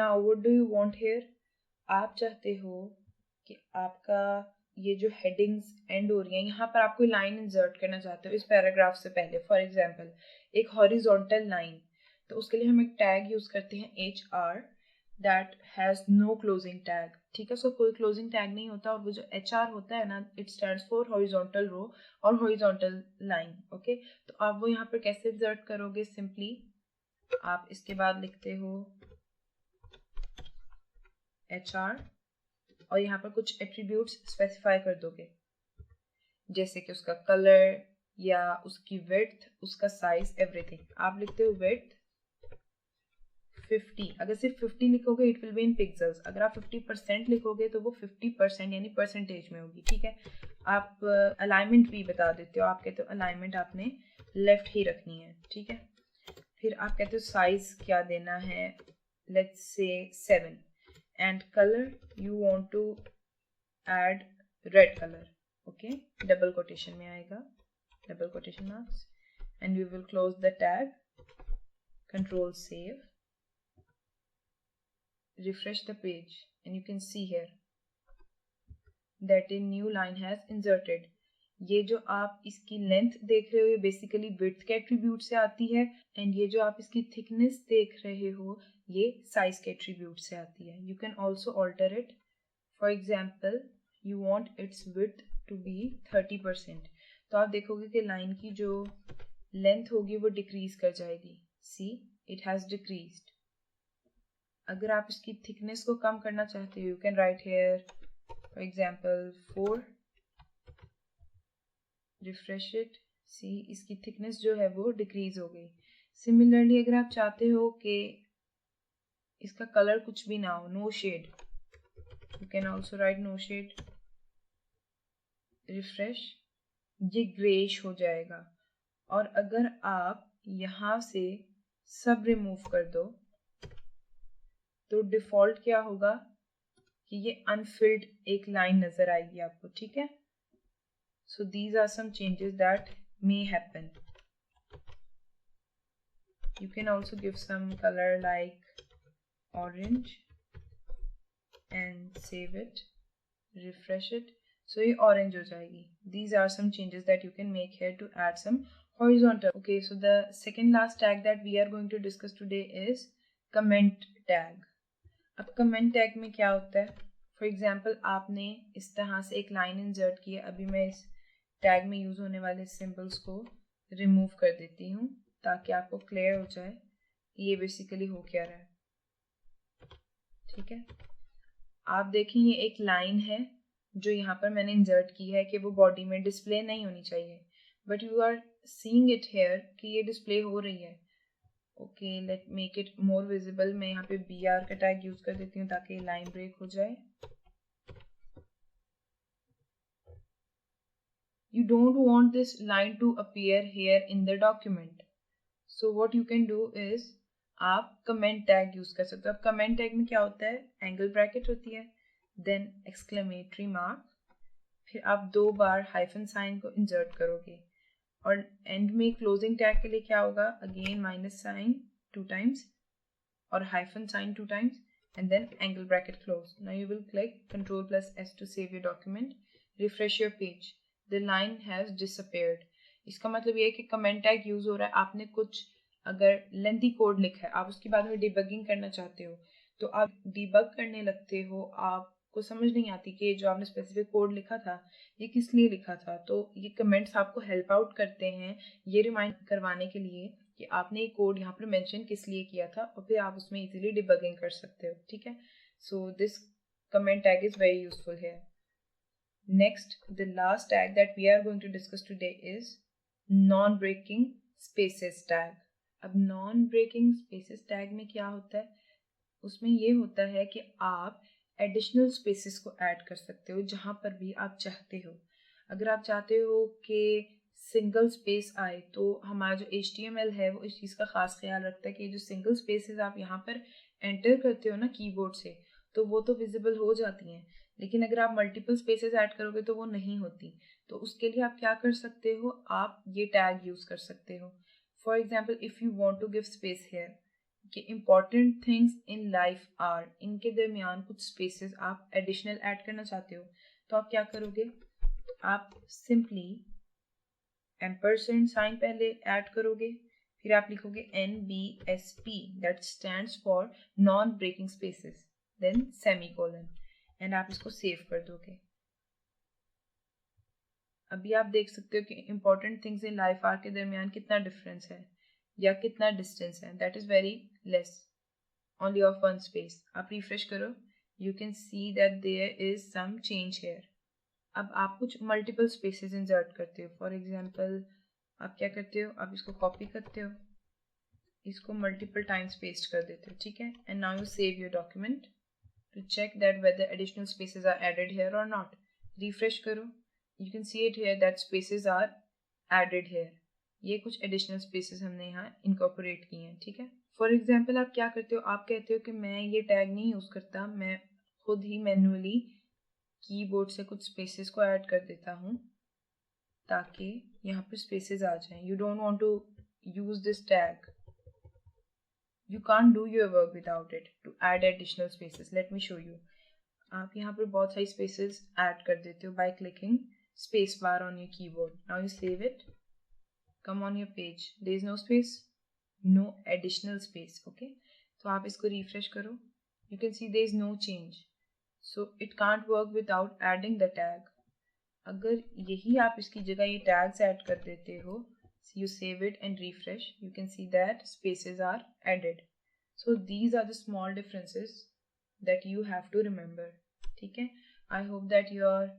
Now what do you want here, आप चाहते हो कि आपका ये जो हेडिंग्स एंड हो रही हैं, यहाँ पर आप कोई लाइन इंसर्ट करना चाहते हो इस पैराग्राफ से पहले, फॉर एग्जांपल एक हॉरिजॉन्टल लाइन, तो उसके लिए हम एक टैग यूज करते हैं HR that has no closing tag, ठीक है। सो कोई क्लोजिंग टैग नहीं होता, और वो जो HR होता है ना, it stands for horizontal row और हॉरिजॉन्टल लाइन, ओके। तो आप वो यहाँ पर कैसे इंसर्ट करोगे, सिंपली आप इसके बाद लिखते हो HR और यहाँ पर कुछ एट्रीब्यूट्स स्पेसिफाई कर दोगे, जैसे कि उसका कलर या उसकी विड्थ, उसका साइज, एवरीथिंग। आप लिखते हो विड्थ 50, अगर सिर्फ 50 लिखोगे it will be in pixels, अगर आप 50% लिखोगे तो वो 50% यानी परसेंटेज में होगी, ठीक है। आप अलाइनमेंट भी बता देते हो, आप कहते हो अलाइनमेंट आपने लेफ्ट ही रखनी है, ठीक है। फिर आप कहते हो साइज क्या देना है, let's say 7, and colour you want to add red colour, okay, double quotation में आएगा, double quotation marks, and we will close the tag, control save, refresh the page, and you can see here that a new line has inserted. ये जो आप इसकी length देख रहे हो ये बेसिकली विड्थ के एट्रीब्यूट से आती है, एंड ये जो आप इसकी थिकनेस देख रहे हो ये साइज के एट्रीब्यूट से आती है। You can also alter it, for example you want its width to be 30%, तो आप देखोगे कि लाइन की जो लेंथ होगी वो डिक्रीज कर जाएगी, सी इट हैज डिक्रीज्ड। अगर आप इसकी थिकनेस को कम करना चाहते हो, you can write here for example 4, refresh it, see इसकी थिकनेस जो है वो डिक्रीज हो गई। सिमिलरली अगर आप चाहते हो कि इसका कलर कुछ भी ना हो, no shade, you can also write no shade, refresh, ये ग्रेइश हो जाएगा। और अगर आप यहाँ से सब रिमूव कर दो तो डिफॉल्ट क्या होगा कि ये अनफिल्ड एक लाइन नजर आएगी आपको, ठीक है। So these are some changes that may happen. You can also give some colour like orange and save it, refresh it, so ये ऑरेंज हो जाएगी। These are some changes that you can make here to add some horizontal. Okay, so the second last tag that we are going to discuss today is comment tag. अब comment tag में क्या होता है, for example आपने इस तरह से एक लाइन इंसर्ट की है, अभी मैं इस टैग में यूज होने वाले सिंबल्स को रिमूव कर देती हूँ ताकि आपको क्लियर हो जाए ये बेसिकली हो क्या रहा है, ठीक है। आप देखेंगे एक लाइन है जो यहाँ पर मैंने इंसर्ट की है कि वो बॉडी में डिस्प्ले नहीं होनी चाहिए, but you are seeing it here कि ये डिस्प्ले हो रही है। Okay, let make it more visible, मैं यहाँ पे BR का टैग यूज कर देती हूँ ताकि लाइन ब्रेक हो जाए। You don't want this line to appear here in the document, so what you can do is आप कमेंट टैग यूज कर सकते हो। अब कमेंट टैग में क्या होता है, एंगल ब्रैकेट होती है, देन एक्सक्लेमेटरी मार्क, फिर आप 2 बार हाइफन साइन को इंसर्ट करोगे, और एंड में क्लोजिंग टैग के लिए क्या होगा, अगेन माइनस साइन 2 times और hyphen sign 2 times and then angle bracket close. Now you will click Ctrl+S to save your document. Refresh your page. The line has disappeared. इसका मतलब ये है कि कमेंट टैग यूज हो रहा है, आपने कुछ अगर लेंथी कोड लिखा है, आप उसके बाद में डिबगिंग करना चाहते हो, तो आप डिबग करने लगते हो, आपको समझ नहीं आती कि जो आपने स्पेसिफिक कोड लिखा था ये किस लिए लिखा था, तो ये कमेंट्स आपको हेल्प आउट करते हैं ये रिमाइंड करवाने के लिए कि आपने ये कोड यहाँ पर मेंशन किस लिए किया था, और फिर आप उसमें इजीली डिबगिंग कर सकते हो, ठीक है। So this comment tag is very useful here. Next, the last tag that we are going to discuss today is non-breaking spaces tag. अब non-breaking spaces tag में क्या होता है, उसमें ये होता है कि आप additional spaces को add कर सकते हो जहाँ पर भी आप चाहते हो। अगर आप चाहते हो कि सिंगल स्पेस आए तो हमारा जो HTML है वो इस चीज़ का खास ख्याल रखता है कि जो सिंगल स्पेसेस आप यहाँ पर एंटर करते हो ना कीबोर्ड से, तो वो तो विजिबल हो जाती हैं, लेकिन अगर आप मल्टीपल स्पेसेस ऐड करोगे तो वो नहीं होती। तो उसके लिए आप क्या कर सकते हो, आप ये टैग यूज कर सकते हो। For example if you want to give space here, कि important things in life are, इनके दरमियान कुछ स्पेसेस आप एडिशनल ऐड करना चाहते हो, तो आप क्या करोगे, आप सिंपली एम्परसेंड साइन पहले ऐड करोगे, फिर आप लिखोगे NBSP, that stands for non breaking spaces, then semicolon, and आप इसको सेव कर दोगे। अभी आप देख सकते हो कि important things in life are के दरमियान कितना डिफरेंस है या कितना डिस्टेंस है, that is very less, only of one space. आप रिफ्रेश करो, you can see that there is some change here. अब आप कुछ मल्टीपल स्पेसेस इंसर्ट करते हो, फॉर एग्जांपल आप क्या करते हो, आप इसको कॉपी करते हो, इसको मल्टीपल टाइम्स पेस्ट कर देते हो, ठीक है, and now you save your document to check that whether additional spaces are added here or not. Refresh करो, you can see it here that spaces are added here. ये कुछ additional spaces हमने यहाँ incorporate किए हैं, ठीक है। For example आप क्या करते हो, आप कहते हो कि मैं ये tag नहीं यूज़ करता, मैं खुद ही manually keyboard से कुछ spaces को add कर देता हूँ ताकि यहाँ पर spaces आ जाएं. You don't want to use this tag. You can't do your work without it to add additional spaces. Let me show you. आप यहाँ पर बहुत सारी spaces add कर देते हो by clicking space bar on your keyboard. Now you save it. Come on your page. There is no space, no additional space. Okay. तो आप इसको refresh करो. You can see there is no change. So it can't work without adding the tag. अगर यही आप इसकी जगह ये tags add कर देते हो, so you save it and refresh, you can see that spaces are added. So these are the small differences that you have to remember. ठीक है, I hope that your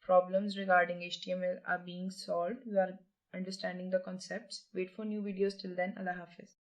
problems regarding HTML are being solved. You are understanding the concepts. Wait for new videos. Till then, Allah Hafiz.